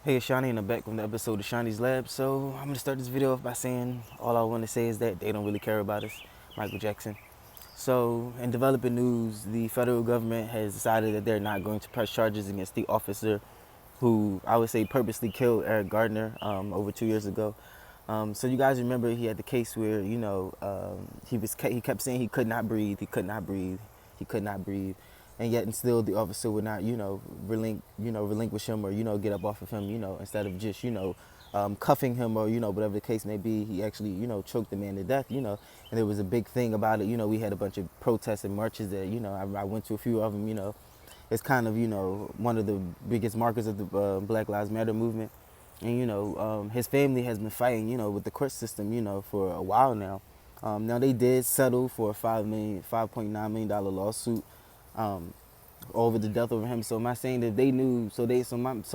Hey, it's Shawnee, and I'm back with the episode of Shawnee's Lab. So I'm gonna start this video off by saying all I want to say is that they don't really care about us, Michael Jackson. So in developing news, the federal government has decided that they're not going to press charges against the officer who I would say purposely killed Eric Gardner over 2 years ago. So you guys remember he had the case where he kept saying he could not breathe, he could not breathe, he could not breathe, and yet and still the officer would not relinquish him or get up off of him, instead of just cuffing him or whatever the case may be. He actually choked the man to death, and there was a big thing about it. We had a bunch of protests and marches that I went to a few of them. It's kind of one of the biggest markers of the Black Lives Matter movement. And his family has been fighting with the court system for a while now. Now they did settle for a $5.9 million lawsuit over the death of him. So am I saying that they knew? So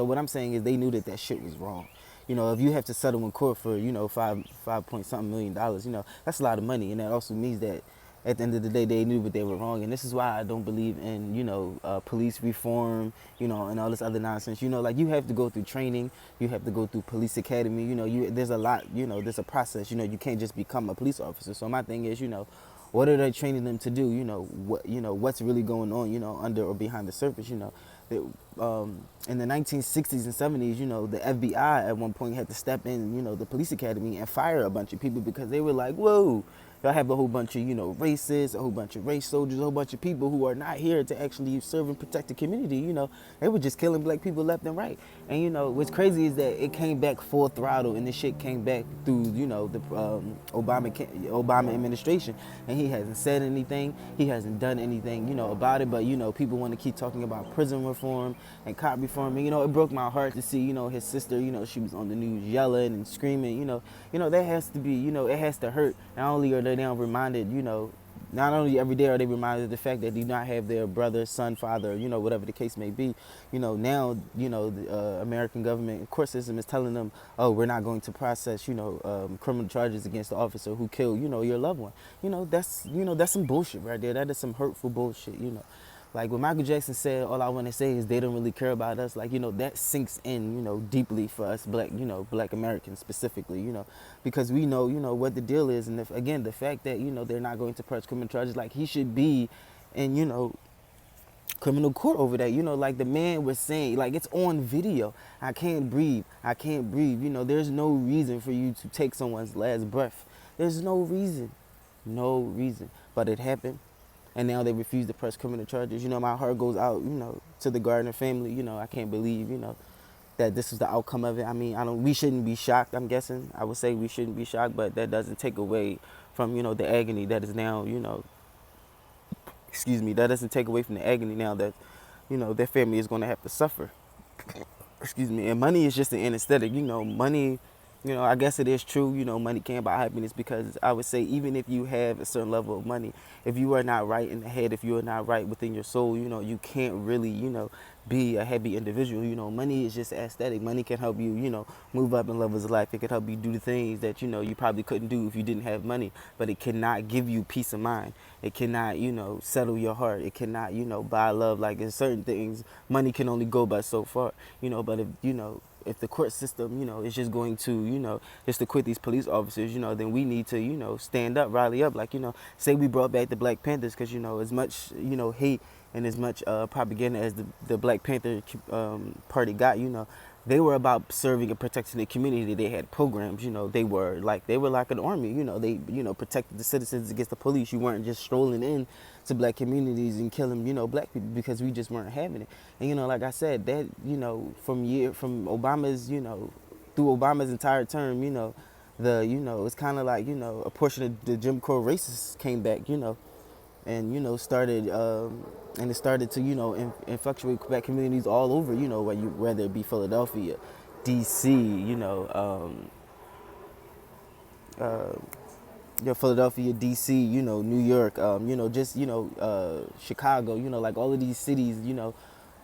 what I'm saying is they knew that shit was wrong. If you have to settle in court for five point something $1 million, that's a lot of money, and that also means that at the end of the day they knew what they were wrong. And this is why I don't believe in police reform, and all this other nonsense. Like you have to go through training, you have to go through police academy. There's a lot. There's a process. You can't just become a police officer. So my thing is, what are they training them to do? What's really going on? Under or behind the surface. That, in the 1960s and 70s, the FBI at one point had to step in, the police academy and fire a bunch of people because they were like, whoa, y'all have a whole bunch of, racists, a whole bunch of race soldiers, a whole bunch of people who are not here to actually serve and protect the community. They were just killing black people left and right. And, what's crazy is that it came back full throttle, and this shit came back through, the Obama administration. And he hasn't said anything. He hasn't done anything, about it. But, people want to keep talking about prison reform and cop reform. And, it broke my heart to see, his sister, she was on the news yelling and screaming. That has to be, it has to hurt. Not only are they now reminded, not only every day are they reminded of the fact that they do not have their brother, son, father, whatever the case may be. Now, the American government court system is telling them, oh, we're not going to process, criminal charges against the officer who killed, your loved one. That's some bullshit right there. That is some hurtful bullshit. Like what Michael Jackson said, all I want to say is they don't really care about us. Like, that sinks in, deeply for us black Americans specifically, because we know, what the deal is. And again, the fact that, they're not going to press criminal charges, like he should be in, criminal court over that. Like the man was saying, like it's on video. I can't breathe. I can't breathe. There's no reason for you to take someone's last breath. There's no reason. No reason. But it happened. And now they refuse to press criminal charges. My heart goes out, to the Gardner family. I can't believe, that this is the outcome of it. I mean, we shouldn't be shocked, I'm guessing. I would say we shouldn't be shocked, but that doesn't take away from, the agony that is now, excuse me, that doesn't take away from the agony now that, their family is going to have to suffer. Excuse me. And money is just an anesthetic. Money, I guess it is true, money can't buy happiness, because I would say even if you have a certain level of money, if you are not right in the head, if you are not right within your soul, you can't really, be a happy individual. Money is just aesthetic. Money can help you, move up in levels of life. It can help you do the things that, you probably couldn't do if you didn't have money, but it cannot give you peace of mind. It cannot, settle your heart. It cannot, buy love. Like in certain things, money can only go but so far, but if the court system, is just going to, just to quit these police officers, then we need to, stand up, rally up. Like, say we brought back the Black Panthers, because, as much, hate and as much propaganda as the Black Panther party got, they were about serving and protecting the community. They had programs, they were like an army, they, protected the citizens against the police. You weren't just strolling in to black communities and killing, black people because we just weren't having it. And, like I said, that, from Obama's, through Obama's entire term, it's kind of like, a portion of the Jim Crow racists came back, and started and it started to influctuate Quebec communities all over, whether it be Philadelphia, D.C., Philadelphia, D.C., New York, Chicago, like all of these cities,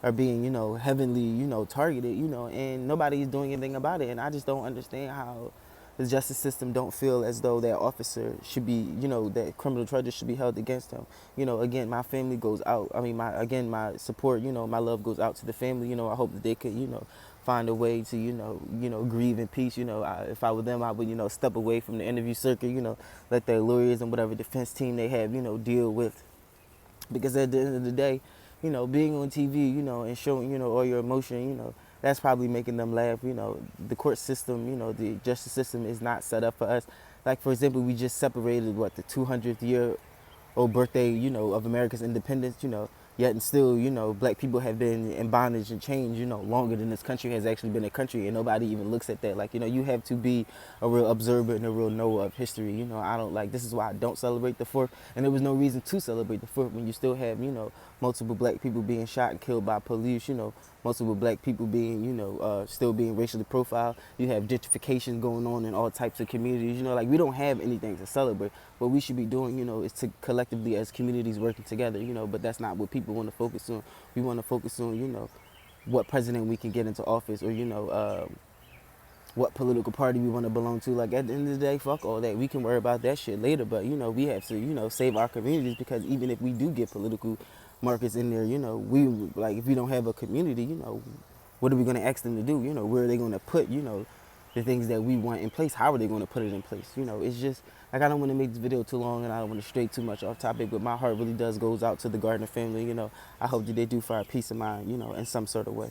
are being, heavily, targeted, and nobody is doing anything about it. And I just don't understand how the justice system don't feel as though that officer should be, that criminal charges should be held against him. Again, my family goes out. I mean, my support, my love goes out to the family. I hope that they could, find a way to, grieve in peace. If I were them, I would, step away from the interview circuit, let their lawyers and whatever defense team they have, deal with. Because at the end of the day, being on TV, and showing, all your emotion, that's probably making them laugh. The court system, the justice system is not set up for us. Like, for example, we just separated, the 200th year old birthday, of America's independence, yet and still, black people have been in bondage and chains, longer than this country has actually been a country, and nobody even looks at that. Like, you have to be a real observer and a real knower of history. I don't this is why I don't celebrate the 4th, and there was no reason to celebrate the 4th when you still have, multiple black people being shot and killed by police, multiple black people being, still being racially profiled. You have gentrification going on in all types of communities. We don't have anything to celebrate. What we should be doing, is to collectively as communities working together, but that's not what people want to focus on. We want to focus on, what president we can get into office, or, what political party we want to belong to. Like, at the end of the day, fuck all that. We can worry about that shit later, but, we have to, save our communities, because even if we do get political markets in there, if we don't have a community, what are we going to ask them to do? Where are they going to put, the things that we want in place? How are they going to put it in place? It's just, I don't want to make this video too long, and I don't want to stray too much off topic, but my heart really goes out to the Gardner family. I hope that they do find peace of mind, in some sort of way.